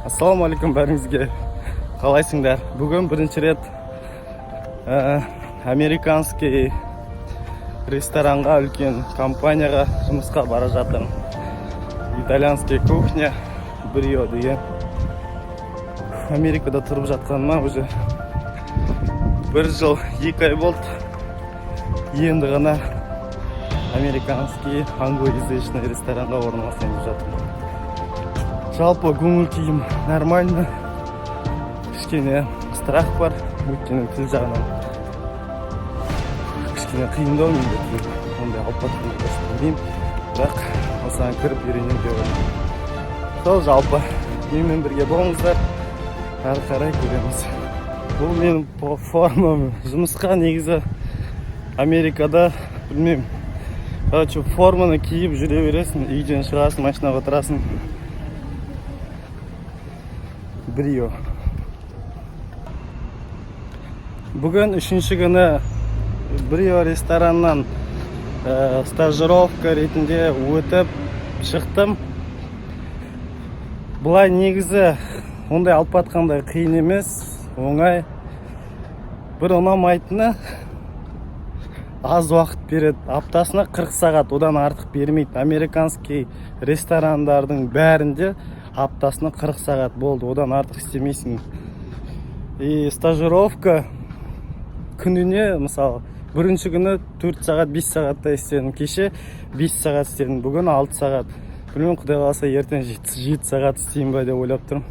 Ассалаумағалейкум бәріңізге. Қалайсыңдар? Бүгін бірінші рет американский ресторанға, үлкен компанияға жұмысқа бара жатырмын. Итальянский кухня Брио деген. Америкада тұрып жатқаныма уже 1 жыл 2 ай болды. Енді ғана американский англоязычный ресторанға орналасайын деп жатырмын. Жалпы көңіл күйім нормально. Кішкене страх бар, өйткені тіл жағынан кішкене қиындау менде тіл. Ондай алып батқан білмеймін, бірақ осыған кіріп үйренемін деп ойлаймын. Сол жалпы менімен бірге болыңыздар, ары қарай көреміз. Бұл менің формам. Жұмысқа негізі Америкада білмеймін. Короче, форманы киіп жүре бересің, үйден шығасың, машинаға отырасың. Брио. Бүгін 3-ші күні Брио рестораннан стажировка ретінде өтіп шықтым. Бұлай негізі ондай алып батқандай қиын емес, оңай. Бір ұнамайтыны аз уақыт береді. Аптасына 40 сағат, одан артық бермейді. Американский ресторандардың бәрінде аптасына 40 сағат болды, одан артық істемейсің. И стажировка күніне, мысалы, бірінші күні 4 сағат, 5 сағатта істедім. Кеше 5 сағат істедім, бүгін 6 сағат. Білмеймін, құдай қаласа ертең 7 сағат істеймін ба деп ойлап тұрмын.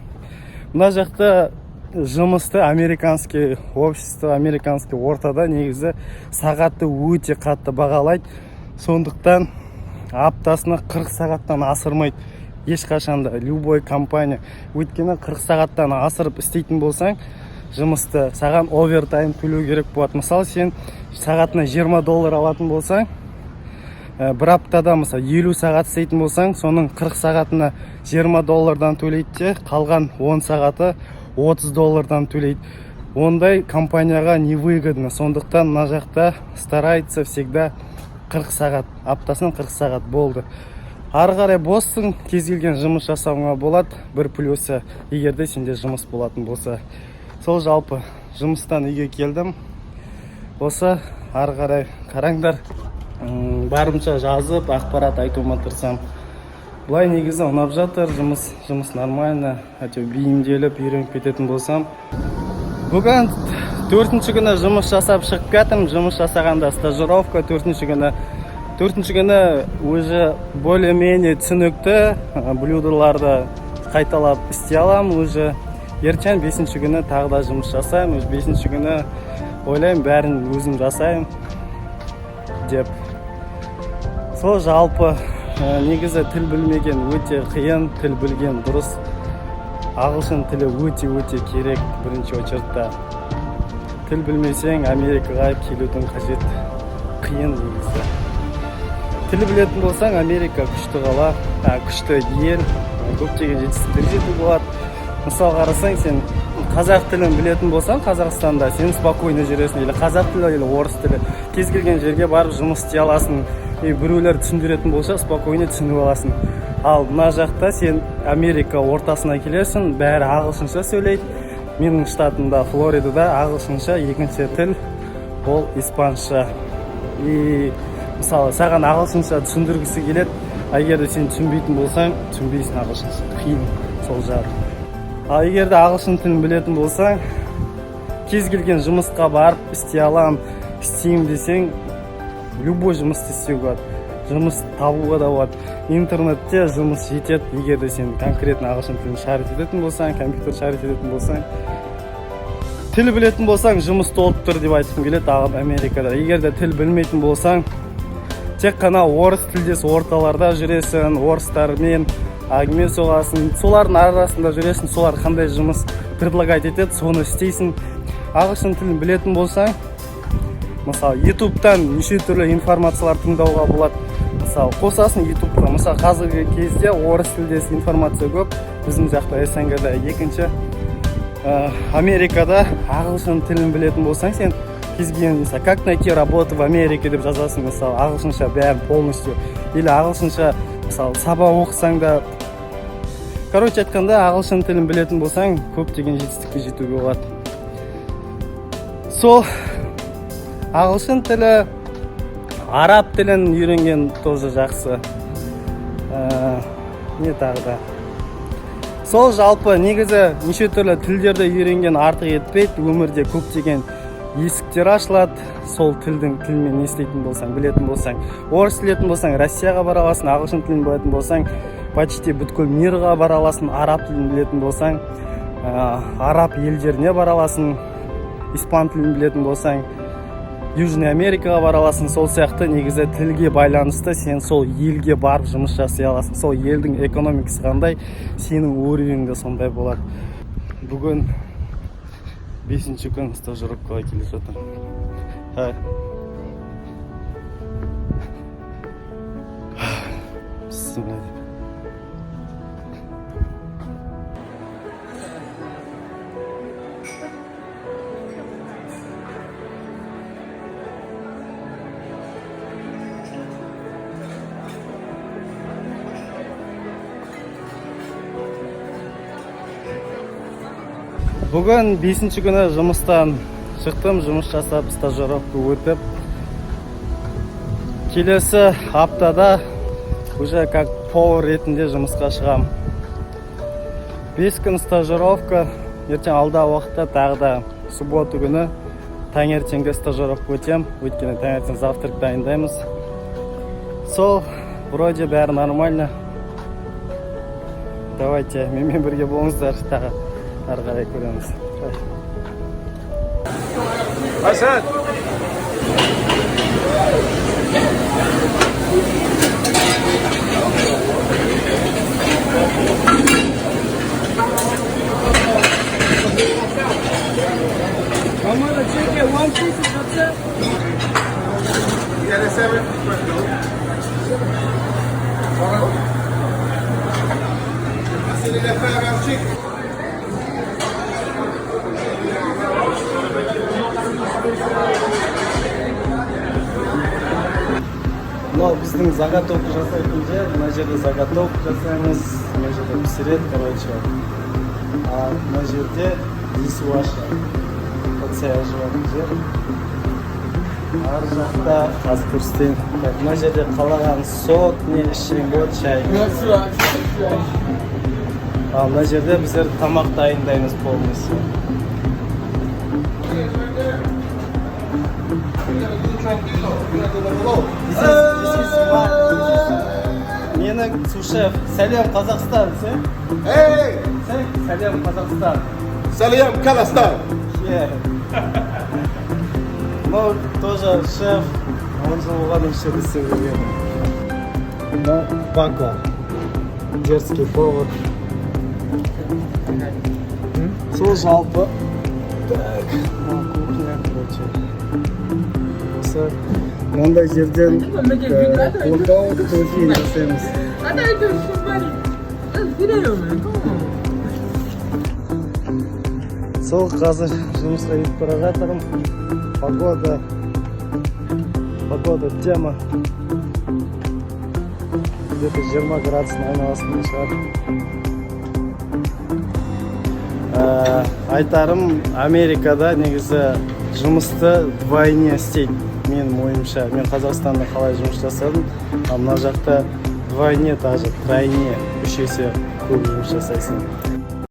Мына жақта жұмысты американский общество, американский ортада негізі сағатты өте қатты бағалайды. Сондықтан аптасына 40 сағаттан асырмайды ешқашанда любой компания. Өйткені 40 сағаттан асырып істейтін болсаң, жұмысты саған овертайм төлеу керек болады. Мысалы, сен сағатына $20 алатын болсаң, бір аптада мысалы 50 сағат істейтін болсаң, соның 40 сағатына $20 төлейді, қалған 10 сағаты $30 төлейді. Ондай компанияға невыгодно. Сондықтан мына жақта старается всегда 40 сағат, аптасынан 40 сағат болды. Ары қарай боссың, кез келген жұмыс жасауға болады. Бір плюсы, егерде сенде жұмыс болатын болса. Сол жалпы жұмыстан үйге келдім. Осы ары қарай қараңдар, барымша жазып, ақпарат айтуыма тырысам. Бұлай негізі ұнап жатыр, жұмыс нормально, бейімделіп, үйреніп кететін болсам. Бүгін 4-ші күні жұмыс жасап шығып кеттім. Жұмыс жасағанда стажировка, 4-ші күні өзі более-менее түсінікті блюдоларды қайталап істей алам. Өзі ертең 5-ші күні тағы да жұмыс жасаймын. 5-ші күні ойлаймын бәрін өзім жасаймын деп. Сол жалпы негізі тіл білмеген өте қиын, тіл білген дұрыс. Ағылшын тілі өте керек бірінші очередта. Тіл білмесең Америкаға келудің қажет, қиын негізі. Тіл білетін болсаң, Америка күшті қала, күшті ел, көптеген жетістіктерге жетуге болады. Мысалы қарасаң, сен қазақ тілін білетін болсаң, Қазақстанда сен спокойно жүресің, или қазақ тілі, или орыс тілі. Кез келген жерге барып жұмыс істей аласың. Біреулер түсіндіретін болса, спокойно түсініп аласың. Ал мына жақта сен Америка ортасына келесің, бәрі ағылшынша сөйлейді. Менің штатымда, Флоридада ағылшынша екінші тіл, ол испанша. Мысалы, саған ағылшынша түсіндіргісі келеді, егерде сен түсінбейтін болсаң, түсінбейсің ағылшынша. Қиын, сол жағы. Ал егерде ағылшын тілін білетін болсаң, кез келген жұмысқа барып істей алам, істеймін десең, любой жұмысты істеуге болады. Жұмыс табуға да болады. Интернетте жұмыс жетеді, егерде сен конкретно ағылшын тілін шарит ететін болсаң, компьютер шарит ететін болсаң. Тіл білетін болсаң, жұмыс толып тұр деп айтқым келеді Америкада. Егерде тіл білмейтін болсаң, тек қана орыс тілдес орталарда жүресің, орыстармен әңгіме соғасың, солардың арасында жүресің, солар қандай жұмыс предлагать етеді, соны істейсің. Ағылшын тілін білетін болсаң, мысалы, YouTube-тан неше түрлі информациялар тыңдауға болады. Мысалы, қосасың YouTube-қа. Мысалы, қазіргі кезде орыс тілдес информация көп. Біздің жақта СНГ-да екінші. Америкада ағылшын тілін білетін болсаң, сен кез келген, мысалы, как найти работу в Америке деп жазасың, мысалы, ағылшынша бәрін полностью. Или ағылшынша, мысалы, сабақ оқысаң да короче айтканда, ағылшын тілін білетін болсаң, көптеген жетістікке жетуге болады. Сол ағылшын тілі, араб тілін үйренген тоже жақсы. Не тағы да. Сол жалпы негізі неше түрлі тілдерді үйренген артық етпейді, өмірде көптеген есіктер ашылады. Сол тілмен не істейтін болсаң, білетін болсаң, орыс білетін болсаң, Россияға бара аласың, ағылшын тілін білетін болсаң, почти бүткіл мирға бара аласың, араб тілін білетін болсаң, араб елдеріне бара аласың, испан тілін білетін болсаң, Южный Америкаға бара аласың. Сол сияқты негізі тілге байланысты сен сол елге барып жұмыс жасай аласың. Сол елдің экономикасы қандай, сенің уровень де сондай болады. Бүгін 5-ші күн стажировкаға келе жатырмын. Бүгін 5-ші күні жұмыстан шықтым, жұмыс жасап, стажировка өтіп. Келесі аптада уже как повар ретінде жұмысқа шығам. 5 күн стажировка, ертең алда уақытта тағы да суббота күні таңертеңгі стажировка өтем. Өйткені таңертең завтрак дайындаймыз. Сол, вроде бәрі нормально. Давайте, менімен бірге болыңыздар, тағы ары қарай көреміз. Hasan. I'm gonna take it one piece of pizza. Yeah, that's everything. I see that 5-ounce chicken. Мынау біздің заготовка жасайтын жер. Мына жерде заготовка жасаймыз, мына жерде пісіреді, короче. А мына жерде дисваша, жуатын жер. Ар жақта қазір көрсетейін. Мына жерде қалаған сок, не ішейін болады, чай. А мына жерде біздер тамақ дайындаймыз полностью. Менің сушеф. Сәлем Қазақстан, сен? Hey! Сәлем Қазақстан. Salam Kazakhstan. Ну, тоже шеф. Он же оған еще десе берген. Ну, Пако. Дерзкий повар. Сол жалпы. Так, кухня, короче. Осы мынандай жерден қуырдау кофе жасаймыз. Сол қазір жұмысқа кетіп бара жатырмын. Погода тема. Где-то 20 градустың айналасында шығар. Айтарым, Америкада негізі жұмысты двойне істейді. Менің ойымша, мен Қазақстанда қалай жұмыс жасадым, мына жақта двойне, даже тройне, 3 есе көп жұмыс жасайсың.